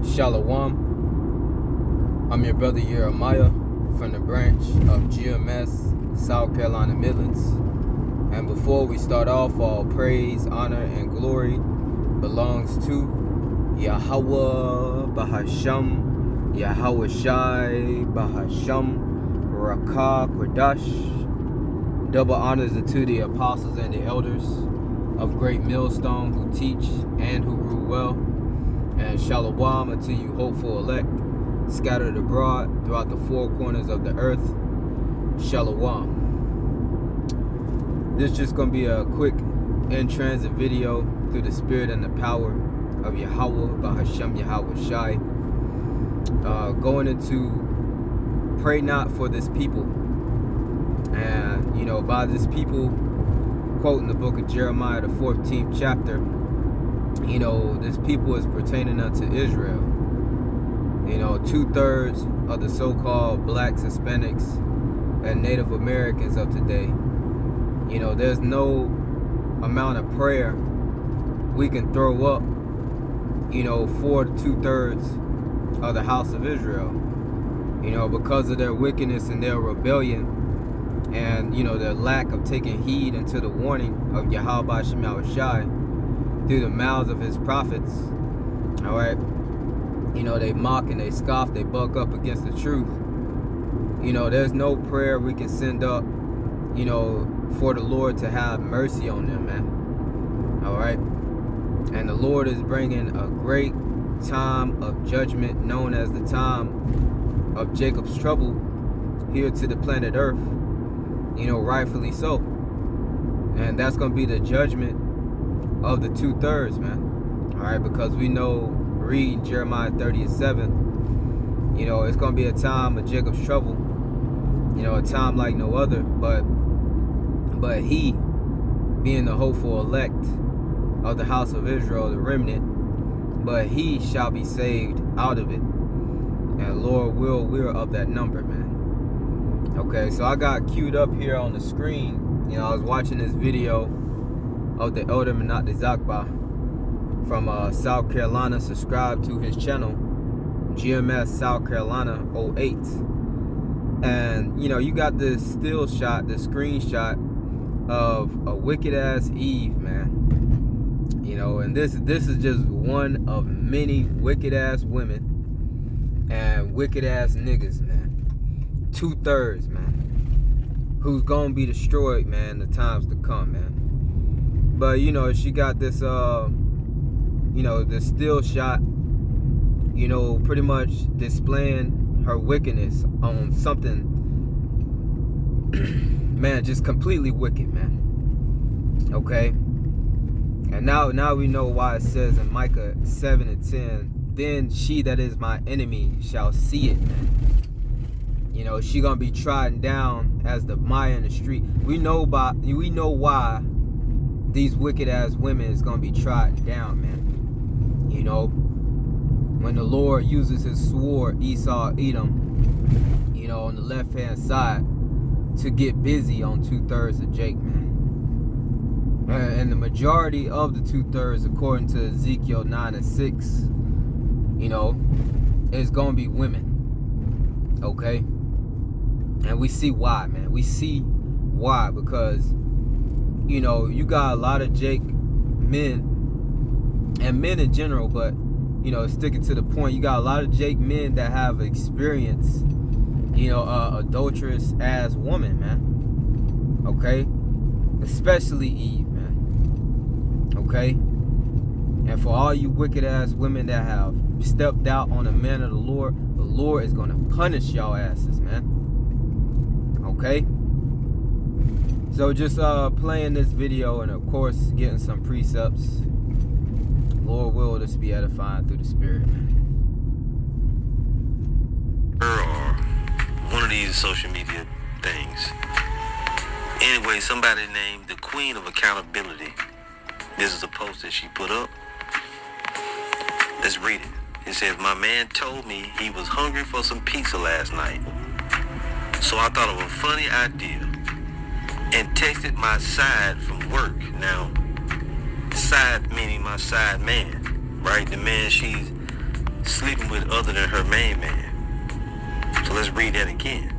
Shalawam. I'm your brother Jeremiah from the branch of GMS, South Carolina Midlands. And before we start off, all praise, honor, and glory belongs to Yahawah, Bahasham, Yahawashi, Bahasham, Rawchaa, Qadash. Double honors unto the apostles and the elders of Great Millstone who teach and who rule well. And Shalawam unto you hopeful elect, scattered abroad throughout the four corners of the earth. Shalawam. This is just going to be a quick in-transit video through the spirit and the power of Yahawah, Bahasham, Yahawashi. Going into pray not for this people. And, by this people, quoting the book of Jeremiah, the 14th chapter, this people is pertaining unto Israel. 2/3 of the so-called blacks, Hispanics, and Native Americans of today. There's no amount of prayer we can throw up, for the 2/3 of the house of Israel. Because of their wickedness and their rebellion, and their lack of taking heed unto the warning of Yahawashi through the mouths of his prophets. All right, they mock and they scoff, they buck up against the truth. There's no prayer we can send up, for the Lord to have mercy on them, man. All right, and the Lord is bringing a great time of judgment known as the time of Jacob's trouble here to the planet Earth, rightfully so. And that's going to be the judgment of the 2/3, man. All right, because we know, read Jeremiah 30:7, it's going to be a time of Jacob's trouble, a time like no other, but he, being the hopeful elect of the house of Israel, the remnant, but he shall be saved out of it. And Lord will, we're of that number, man. Okay, so I got queued up here on the screen. I was watching this video of the elder Remnant from South Carolina. Subscribe to his channel, GMS South Carolina 08. And you got this still shot, the screenshot of a wicked ass Eve, man. And this is just one of many wicked ass women and wicked ass niggas, man. 2/3, man, who's gonna be destroyed, man, the times to come, man. But she got this this still shot, pretty much displaying her wickedness on something man, just completely wicked, man. Okay, and now we know why it says in Micah 7:10, then she that is my enemy shall see it, man. She gonna be trodden down as the mire in the street. We know why these wicked ass women is gonna be trodden down, man. When the Lord uses his sword, Esau, Edom, on the left hand side, to get busy on 2/3 of Jake, man. And the majority of the 2/3, according to Ezekiel 9:6, is gonna be women. Okay, and we see why, man. We see why, because you got a lot of Jake men and men in general, but sticking to the point, you got a lot of Jake men that have experienced adulterous ass woman, man. Okay, especially Eve, man. Okay, and for all you wicked ass women that have stepped out on the man of the Lord is gonna punish y'all asses, man. Okay, so just playing this video, and of course getting some precepts. Lord will this be edifying through the spirit, man. Or one of these social media things. Anyway, somebody named the Queen of Accountability. This is a post that she put up. Let's read it. It says, my man told me he was hungry for some pizza last night. So I thought of a funny idea and texted my side from work. Now, side meaning my side man, right? The man she's sleeping with other than her main man. So let's read that again.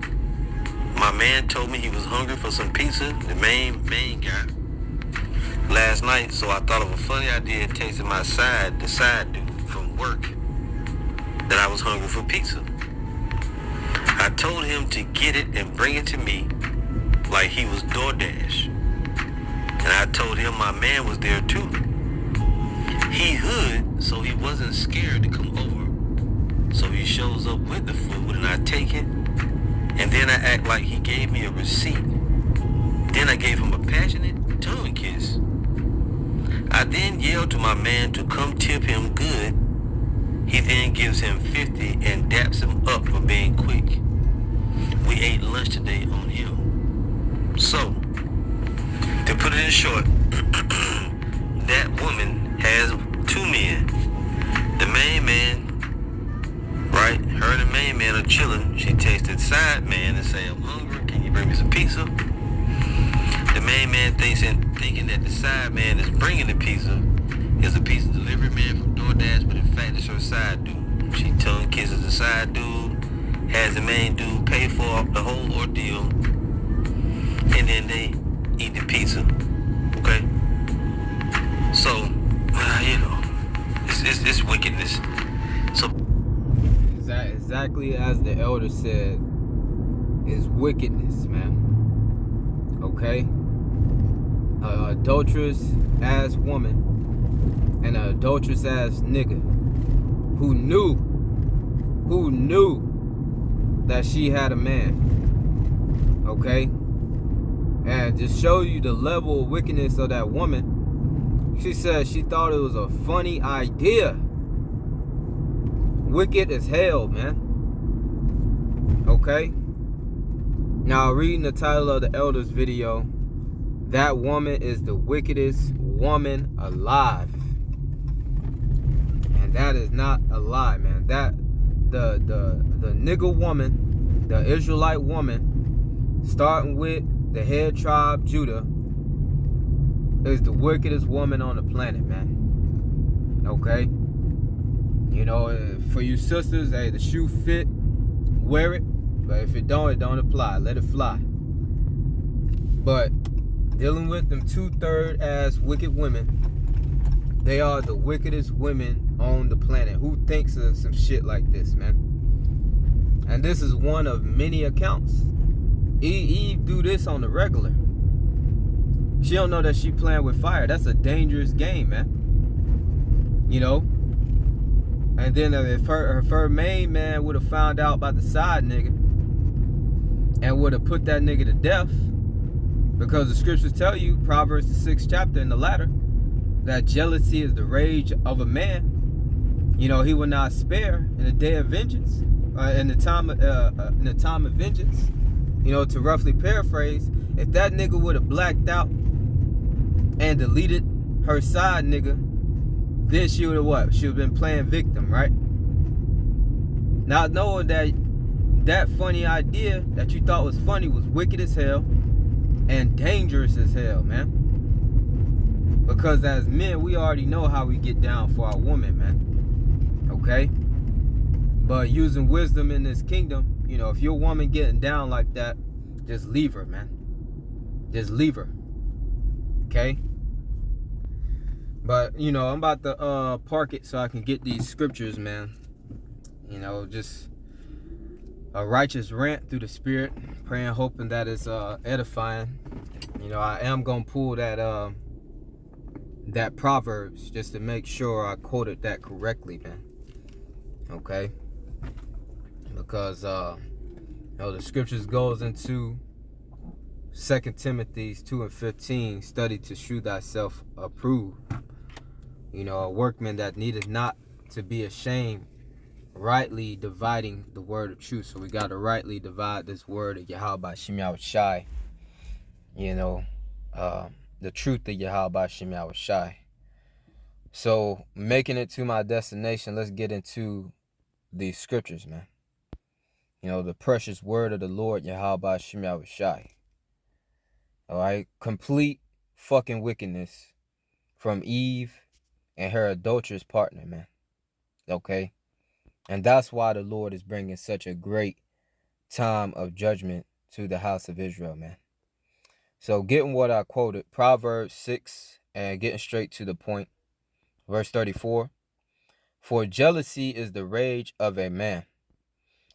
My man told me he was hungry for some pizza, the main guy, last night, so I thought of a funny idea texting the side dude from work, that I was hungry for pizza. I told him to get it and bring it to me like he was DoorDash. And I told him my man was there too. He hood, so he wasn't scared to come over. So he shows up with the food and I take it. And then I act like he gave me a receipt. Then I gave him a passionate tongue kiss. I then yelled to my man to come tip him good. He then gives him 50 and daps him up for being quick. We ate lunch today on him. So, to put it in short, that woman has two men. The main man, right? Her and the main man are chilling. She texted side man and say, I'm hungry, can you bring me some pizza? The main man thinking that the side man is bringing the pizza is a pizza delivery man from DoorDash, but in fact it's her side dude. She tongue kisses the side dude, has the main dude pay for the whole ordeal, and then they eat the pizza. Okay? So, it's wickedness. So exactly as the elder said, is wickedness, man. Okay? An adulterous ass woman and an adulterous ass nigga who knew that she had a man. Okay? And to show you the level of wickedness of that woman, she said she thought it was a funny idea. Wicked as hell, man. Okay? Now, reading the title of the elder's video, that woman is the wickedest woman alive. And that is not a lie, man. That the nigga woman, the Israelite woman, starting with the head tribe Judah, is the wickedest woman on the planet, man. Okay? You know, for you sisters, hey, the shoe fit, wear it. But if it don't apply. Let it fly. But dealing with them 2/3 ass wicked women, they are the wickedest women on the planet. Who thinks of some shit like this, man? And this is one of many accounts. Eve do this on the regular. She don't know that she playing with fire. That's a dangerous game, man. You know? And then if her main man would have found out about the side nigga and would have put that nigga to death, because the scriptures tell you, Proverbs the 6th chapter in the latter, that jealousy is the rage of a man. You know, he will not spare in the day of vengeance, in the time of vengeance. You know, to roughly paraphrase, if that nigga would have blacked out and deleted her side nigga, then she would have what? She would have been playing victim, right? Not knowing that funny idea that you thought was funny was wicked as hell and dangerous as hell, man. Because as men, we already know how we get down for our woman, man. Okay? But using wisdom in this kingdom, you know, if your woman getting down like that, just leave her, man. Just leave her. Okay? But, you know, I'm about to park it so I can get these scriptures, man. You know, just a righteous rant through the spirit, praying, hoping that it's edifying. You know, I am gonna pull that Proverbs just to make sure I quoted that correctly, man. Okay? Because you know, the scriptures goes into 2 Timothy 2:15, study to shew thyself approved. You know, a workman that needeth not to be ashamed, rightly dividing the word of truth. So we got to rightly divide this word of Yahawashi. You know, the truth of Yahawashi. So making it to my destination, let's get into these scriptures, man. You know, the precious word of the Lord Yahawashi. All right, complete fucking wickedness from Eve and her adulterous partner, man. Okay? And that's why the Lord is bringing such a great time of judgment to the house of Israel, man. So getting what I quoted, Proverbs 6, and getting straight to the point, verse 34. For jealousy is the rage of a man.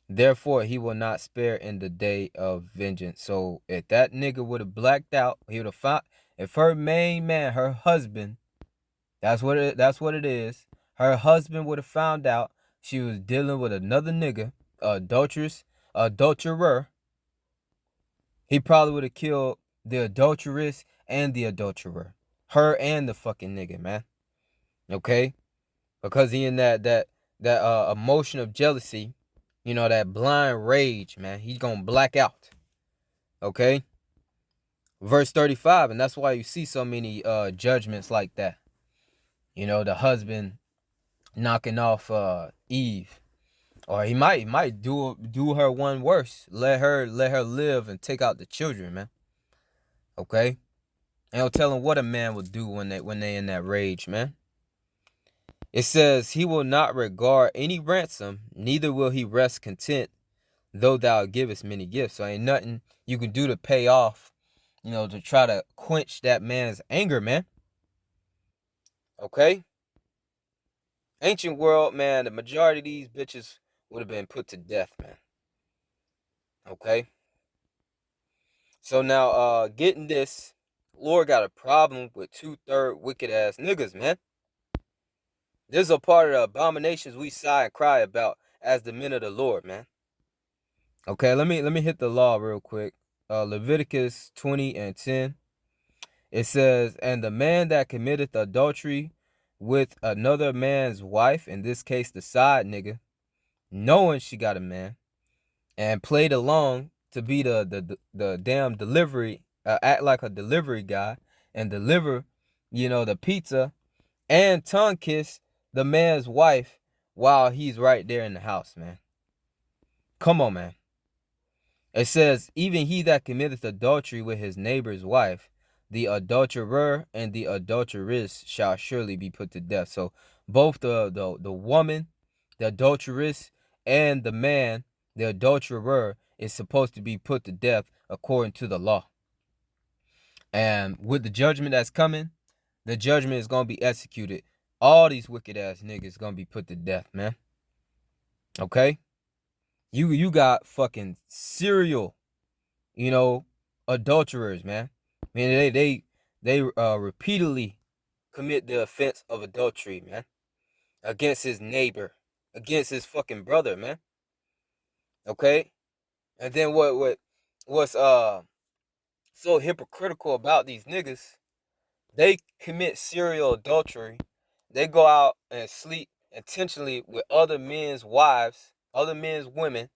Therefore, he will not spare in the day of vengeance. So if that nigga would have blacked out, he would have found, if her main man, her husband, that's what it is. Her husband would have found out she was dealing with another nigga, adulterer. He probably would have killed the adulteress and the adulterer. Her and the fucking nigga, man. Okay? Because he in that emotion of jealousy, you know, that blind rage, man. He's gonna black out. Okay? Verse 35, and that's why you see so many judgments like that. You know, the husband knocking off Eve. Or he might do her one worse. Let her live and take out the children, man. Okay? And I'll tell him what a man will do when they in that rage, man. It says, he will not regard any ransom, neither will he rest content, though thou givest many gifts. So ain't nothing you can do to pay off, you know, to try to quench that man's anger, man. Okay? Ancient world, man, the majority of these bitches would have been put to death, man. Okay? So now, getting this, Lord got a problem with 2/3 wicked ass niggas, man. This is a part of the abominations we sigh and cry about as the men of the Lord, man. Okay, let me hit the law real quick. Leviticus 20:10. It says, and the man that committeth adultery with another man's wife, in this case the side nigga, knowing she got a man, and played along to be the damn delivery, act like a delivery guy and deliver, you know, the pizza, and tongue kiss the man's wife while he's right there in the house, man. Come on, man. It says, even he that committeth adultery with his neighbor's wife, the adulterer and the adulteress shall surely be put to death. So both the woman, the adulteress, and the man, the adulterer, is supposed to be put to death according to the law. And with the judgment that's coming, the judgment is going to be executed. All these wicked ass niggas going to be put to death, man. Okay? You got fucking serial, you know, adulterers, man. I mean, they repeatedly commit the offense of adultery, man, against his neighbor, against his fucking brother, man. Okay? And then what's so hypocritical about these niggas, they commit serial adultery. They go out and sleep intentionally with other men's wives, other men's women,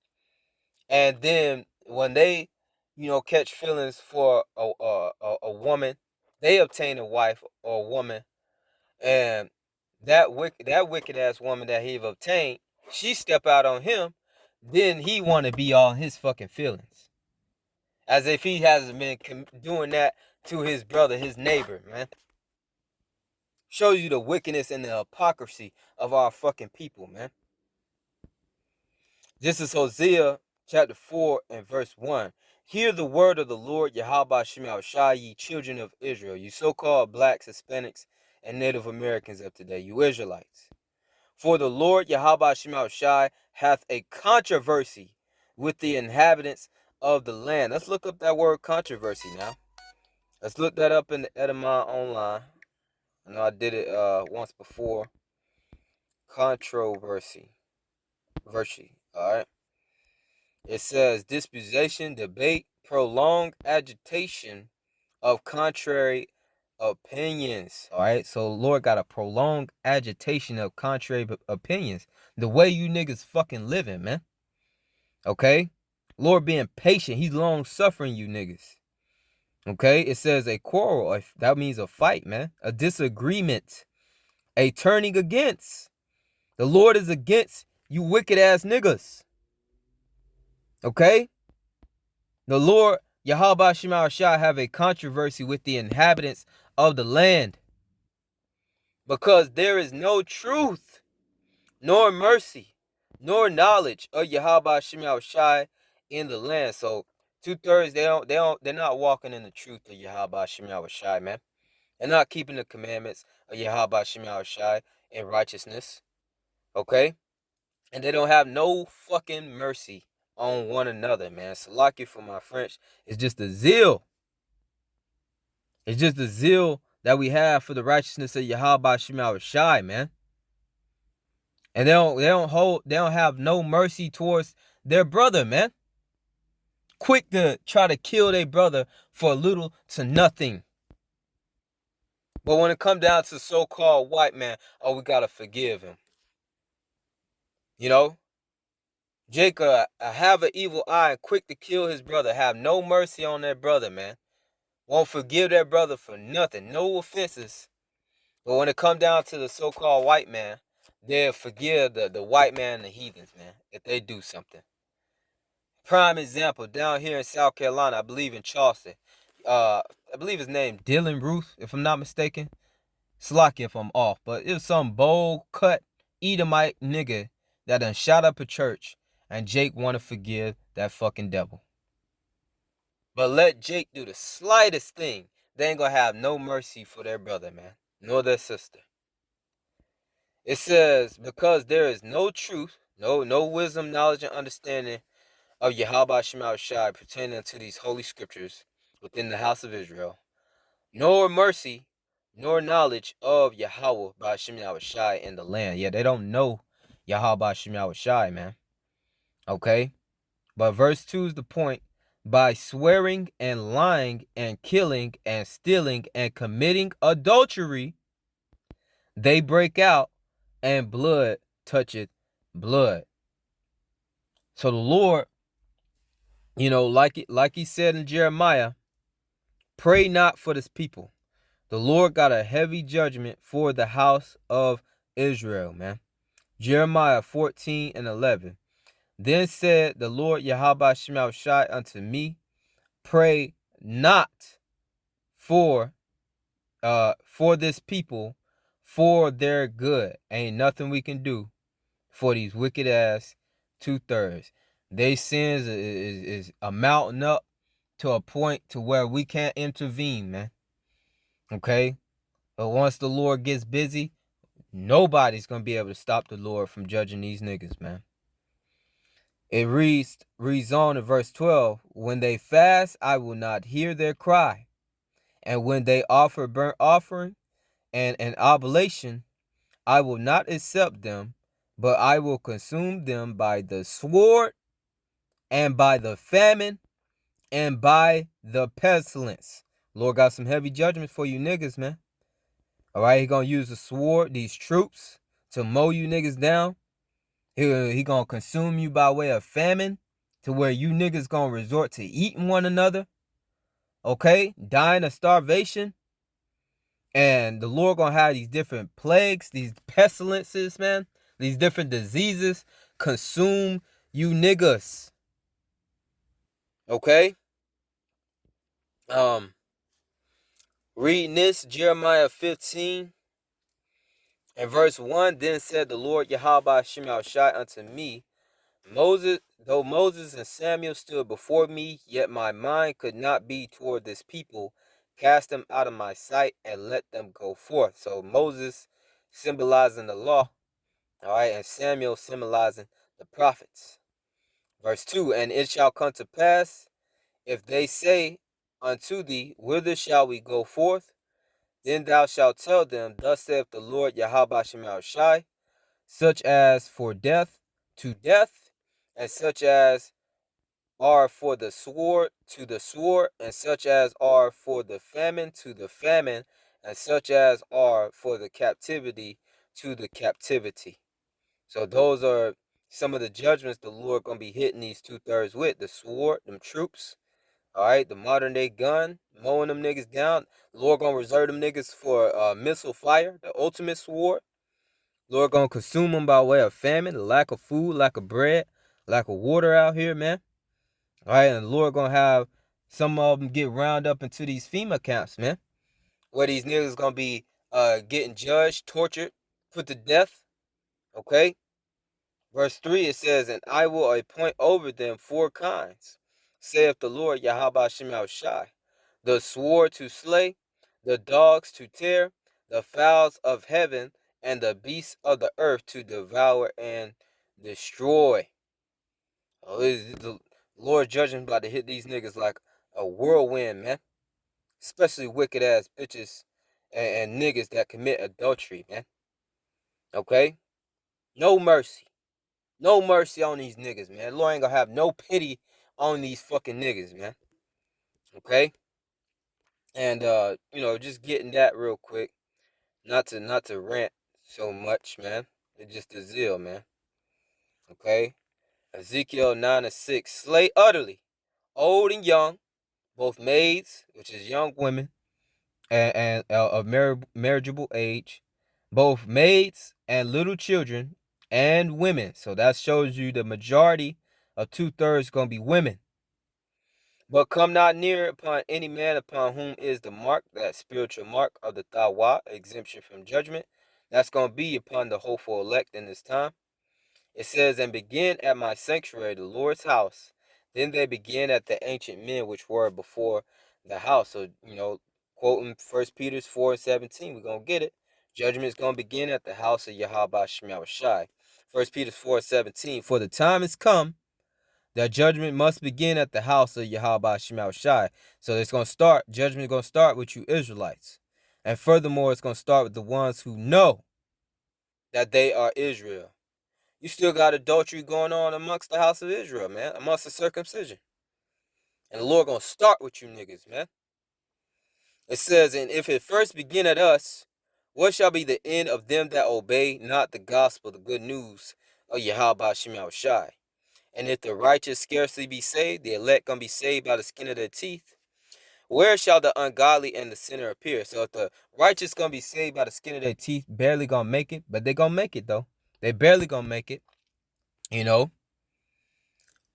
and then when they, you know, catch feelings for a woman, they obtain a wife or a woman, and that wicked ass woman that he've obtained, she step out on him, then he want to be all his fucking feelings, as if he hasn't been doing that to his brother, his neighbor, man. Shows you the wickedness and the hypocrisy of our fucking people, man. This is Hosea chapter 4 and verse 1. Hear the word of the Lord, Yahawashi, ye children of Israel, you so-called blacks, Hispanics, and Native Americans of today, you Israelites. For the Lord, Yahawashi, hath a controversy with the inhabitants of the land. Let's look up that word controversy now. Let's look that up in the Edamon online. I know I did it once before. Controversy. Alright. It says disputation, debate, prolonged agitation of contrary opinions. Alright. So Lord got a prolonged agitation of contrary opinions. The way you niggas fucking living, man. Okay? Lord being patient. He's long suffering, you niggas. Okay? It says a quarrel. That means a fight, man. A disagreement. A turning against. The Lord is against you wicked ass niggas. Okay? The Lord, Yahawashi, have a controversy with the inhabitants of the land, because there is no truth, nor mercy, nor knowledge of Yahawashi in the land. So 2/3 they're not walking in the truth of Yahawashi, man. They're not keeping the commandments of Yahawashi in righteousness. Okay? And they don't have no fucking mercy on one another, man. Salaki for my French. It's just the zeal. It's just the zeal that we have for the righteousness of Yahawashi, man. And they don't have no mercy towards their brother, man. Quick to try to kill their brother for little to nothing. But when it comes down to so-called white man, oh, we gotta forgive him. You know? Jacob, have an evil eye and quick to kill his brother. Have no mercy on that brother, man. Won't forgive that brother for nothing. No offenses. But when it comes down to the so-called white man, they'll forgive the white man and the heathens, man, if they do something. Prime example, down here in South Carolina, I believe in Charleston. I believe his name Dylan Ruth, if I'm not mistaken. Slocky if I'm off, but it was some bold cut Edomite nigga that done shot up a church, and Jake want to forgive that fucking devil. But let Jake do the slightest thing, they ain't gonna have no mercy for their brother, man, nor their sister. It says, because there is no truth, no wisdom, knowledge, and understanding of Yahawashi pertaining to these holy scriptures within the house of Israel, nor mercy, nor knowledge of Yahawah Bahasham Yahawashi in the land. Yeah, they don't know Yahawah Bahasham Yahawashi, man. Okay? But verse 2 is the point. By swearing and lying and killing and stealing and committing adultery, they break out, and blood toucheth blood. So the Lord, like he said in Jeremiah, pray not for this people. The Lord got a heavy judgment for the house of Israel, man. Jeremiah 14:11. Then said the Lord Yahawashi unto me, pray not for this people, for their good. Ain't nothing we can do for these wicked ass 2/3. They sins is amounting up to a point to where we can't intervene, man. Okay? But once the Lord gets busy, nobody's going to be able to stop the Lord from judging these niggas, man. It reads on in verse 12, when they fast, I will not hear their cry. And when they offer burnt offering and an oblation, I will not accept them, but I will consume them by the sword and by the famine and by the pestilence. Lord got some heavy judgment for you niggas, man. All right, he going to use the sword, these troops, to mow you niggas down. He going to consume you by way of famine, to where you niggas going to resort to eating one another. Okay, dying of starvation. And the Lord going to have these different plagues, these pestilences, man. These different diseases consume you niggas. Okay? Reading this, Jeremiah 15 and verse 1, then said the Lord Yahawashi unto me, though Moses and Samuel stood before me, yet my mind could not be toward this people. Cast them out of my sight and let them go forth. So Moses symbolizing the law, all right, and Samuel symbolizing the prophets. Verse 2, and it shall come to pass, if they say unto thee, whither shall we go forth? Then thou shalt tell them, thus saith the Lord Yahawashi, such as for death to death, and such as are for the sword to the sword, and such as are for the famine to the famine, and such as are for the captivity to the captivity. So those are some of the judgments the Lord gonna be hitting these 2/3 with. The sword, them troops, all right, the modern day gun, mowing them niggas down. Lord gonna reserve them niggas for missile fire, the ultimate sword. Lord gonna consume them by way of famine, the lack of food, lack of bread, lack of water out here, man. All right, and the Lord gonna have some of them get round up into these FEMA camps, man, where these niggas gonna be getting judged, tortured, put to death. Okay. Verse 3, it says, and I will appoint over them 4 kinds, saith the Lord Yahawashi, the sword to slay, the dogs to tear, the fowls of heaven, and the beasts of the earth to devour and destroy. Oh, the Lord judgment about to hit these niggas like a whirlwind, man. Especially wicked ass bitches and niggas that commit adultery, man. Okay? No mercy. No mercy on these niggas, man. Lord ain't gonna have no pity on these fucking niggas, man. Okay? And just getting that real quick. Not to rant so much, man. It's just the zeal, man. Okay? Ezekiel 9:6. Slay utterly, old and young, both maids, which is young women, and of marriageable age, both maids and little children and women. So that shows you the majority of 2/3 gonna be women. But come not near upon any man upon whom is the mark, that spiritual mark of the Yahawah, exemption from judgment. That's gonna be upon the hopeful elect in this time. It says, and begin at my sanctuary, the Lord's house. Then they began at the ancient men which were before the house. So, quoting 1 Peter 4:17, we're going to get it. Judgment is going to begin at the house of Yahawashi. 1 Peter 4:17, for the time has come that judgment must begin at the house of Yahawashi. So it's going to start, judgment is going to start with you Israelites. And furthermore, it's going to start with the ones who know that they are Israel. You still got adultery going on amongst the house of Israel, man, amongst the circumcision. And the Lord gonna start with you niggas, man. It says, and if it first begin at us, what shall be the end of them that obey not the gospel, the good news of Yahawashi? And if the righteous scarcely be saved, the elect gonna be saved by the skin of their teeth. Where shall the ungodly and the sinner appear? So if the righteous gonna be saved by the skin of their teeth, barely gonna make it, but they gonna make it though. They barely gonna make it.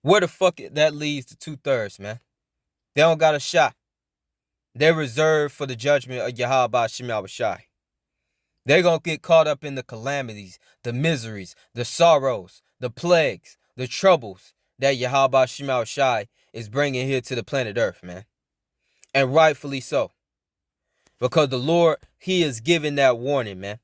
Where the fuck that leads to 2/3, man? They don't got a shot. They're reserved for the judgment of Yahawashi. They're going to get caught up in the calamities, the miseries, the sorrows, the plagues, the troubles that Yahawashi is bringing here to the planet Earth, man. And rightfully so. Because the Lord, he is giving that warning, man.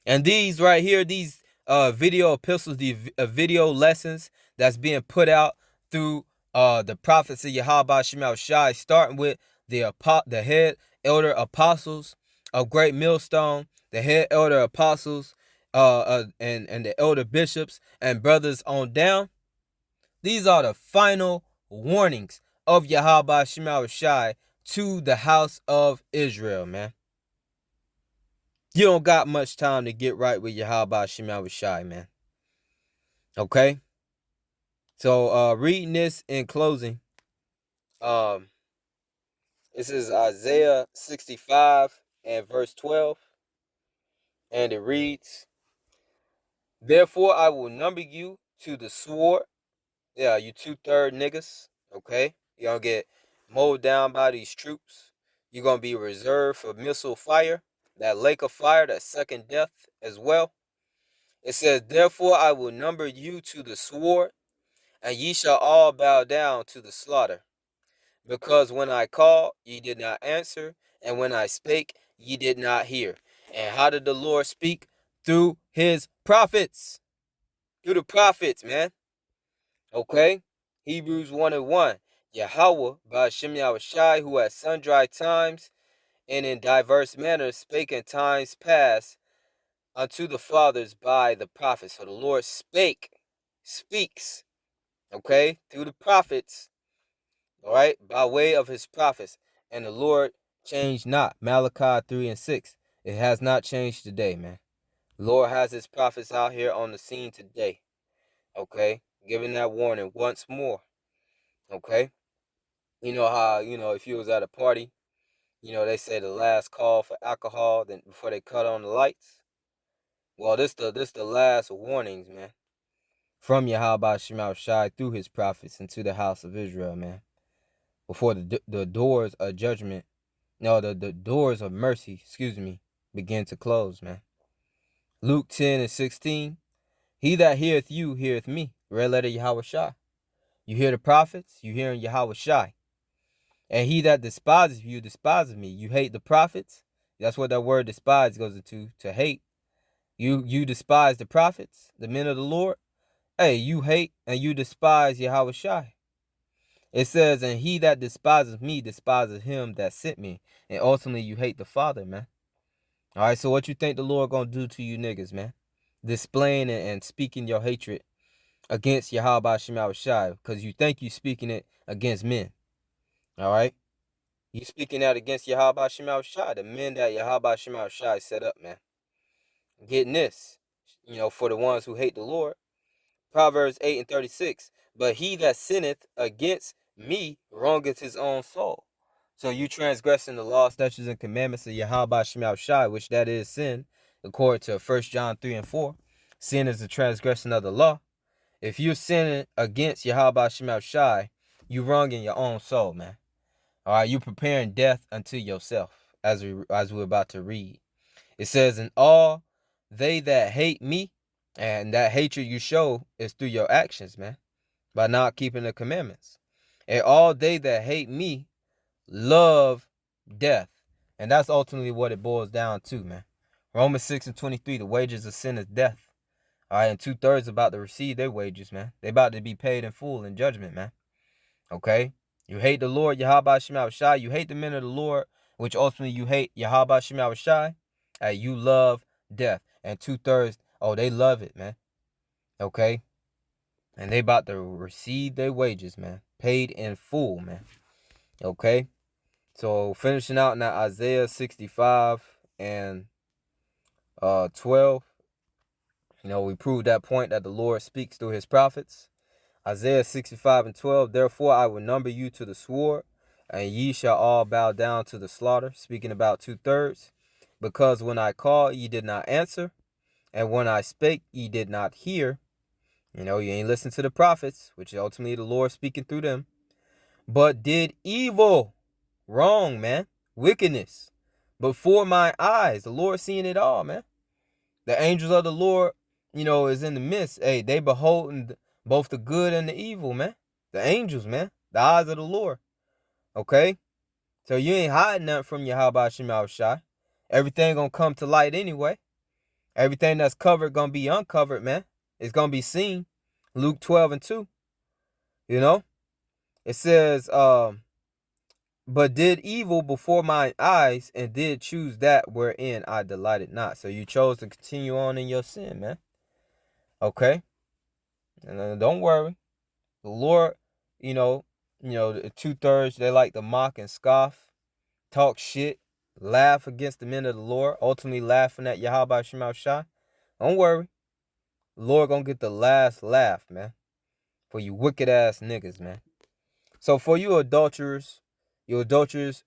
And these right here, these video epistles, the video lessons that's being put out through the prophets of Yahawashi, starting with the head elder apostles of Great Millstone, the head elder apostles, and the elder bishops and brothers on down. These are the final warnings of Yahawashi to the house of Israel, man. You don't got much time to get right with Yahawashi, man. Okay? So, reading this in closing, this is Isaiah 65 and verse 12. And it reads, therefore I will number you to the sword. Yeah, you 2/3 niggas. Okay? You're going to get mowed down by these troops. You're going to be reserved for missile fire, that lake of fire, that second death as well. It says, therefore I will number you to the sword, and ye shall all bow down to the slaughter. Because when I called, ye did not answer, and when I spake, ye did not hear. And how did the Lord speak? Through his prophets. Through the prophets, man. Okay? Hebrews 1:1. Yahawah, Bahasham Yahawashi, who at sundry times and in diverse manners spake in times past unto the fathers by the prophets. So the Lord speaks, okay, through the prophets, all right, by way of his prophets. And the Lord changed not. Malachi 3:6. It has not changed today, man. The Lord has his prophets out here on the scene today, okay, giving that warning once more, okay. You know how, if you was at a party, they say the last call for alcohol then before they cut on the lights. Well, this the last warnings, man, from Yahawashi through his prophets into the house of Israel, man. Before the doors of judgment, the doors of mercy, begin to close, man. Luke 10:16. He that heareth you, heareth me. Red letter Yahawashi. You hear the prophets, you hearing Yahawashi. And he that despises you, despises me. You hate the prophets. That's what that word despise goes into, to hate. You despise the prophets, the men of the Lord. Hey, you hate and you despise Yahawashi. It says, and he that despises me, despises him that sent me. And ultimately, you hate the Father, man. All right, so what you think the Lord gonna do to you niggas, man? Displaying and speaking your hatred against Yahawashi, because you think you speaking it against men. All right? You speaking that against Yahawashi, the men that Yahawashi set up, man. Getting this, for the ones who hate the Lord. Proverbs 8:36. But he that sinneth against me wrongeth his own soul. So you transgressing the law, statutes, and commandments of Yahawashi, which that is sin, according to 1 John 3:4. Sin is the transgression of the law. If you're sinning against Yahawashi, you wronging your own soul, man. All right, you preparing death unto yourself, as we're about to read. It says, and all they that hate me, and that hatred you show is through your actions, man, by not keeping the commandments. And all they that hate me love death. And that's ultimately what it boils down to, man. Romans 6:23, the wages of sin is death. All right, and 2/3 about to receive their wages, man. They about to be paid in full in judgment, man. Okay? You hate the Lord, Yahawashi. You hate the men of the Lord, which ultimately you hate Yahawashi. You love death. And 2/3, they love it, man. Okay? And they about to receive their wages, man. Paid in full, man. Okay? So finishing out now Isaiah 65 and 12. We proved that point that the Lord speaks through his prophets. Isaiah 65:12, therefore I will number you to the sword, and ye shall all bow down to the slaughter, speaking about 2/3. Because when I called, ye did not answer, and when I spake, ye did not hear. You ain't listen to the prophets, which is ultimately the Lord speaking through them, but did evil, wrong, man, wickedness, before my eyes. The Lord seeing it all, man. The angels of the Lord, is in the midst. Hey, they beholding both the good and the evil, man. The angels, man. The eyes of the Lord. Okay? So you ain't hiding nothing from Yahawashi. Everything gonna come to light anyway. Everything that's covered gonna be uncovered, man. It's gonna be seen. Luke 12:2. It says, but did evil before my eyes, and did choose that wherein I delighted not. So you chose to continue on in your sin, man. Okay? And don't worry. The Lord, the 2/3, they like to mock and scoff, talk shit, laugh against the men of the Lord, ultimately laughing at Yahawashi. Don't worry. The Lord gonna get the last laugh, man. For you wicked ass niggas, man. So for you adulterers, adulterers,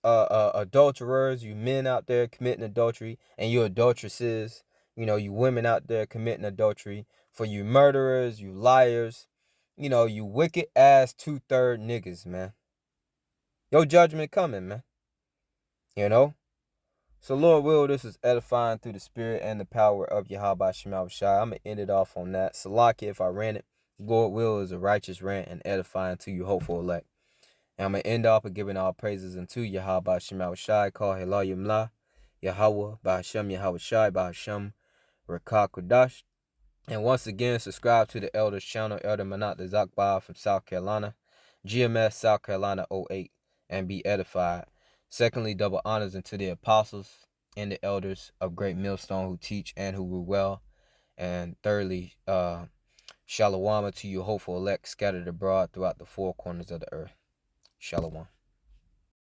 you men out there committing adultery, and you adulteresses, you women out there committing adultery. For you murderers, you liars, you wicked ass 2/3 niggas, man. Your judgment coming, man. So Lord will, this is edifying through the spirit and the power of Yahawashi. I'm going to end it off on that. Salaki, if I ran it, Lord will is a righteous rant and edifying to you, hopeful elect. And I'm going to end off with giving all praises unto Yahawashi, call Halalyam La, Yahawah, Bahasham, Yahawashi, Bahasham, Rawchaa, Qadash. And once again, subscribe to the Elders channel, Elder Manat the Zakbar from South Carolina, GMS South Carolina 08, and be edified. Secondly, double honors unto the apostles and the elders of Great Millstone who teach and who rule well. And thirdly, Shalawam to you hopeful elect scattered abroad throughout the four corners of the earth. Shalawam.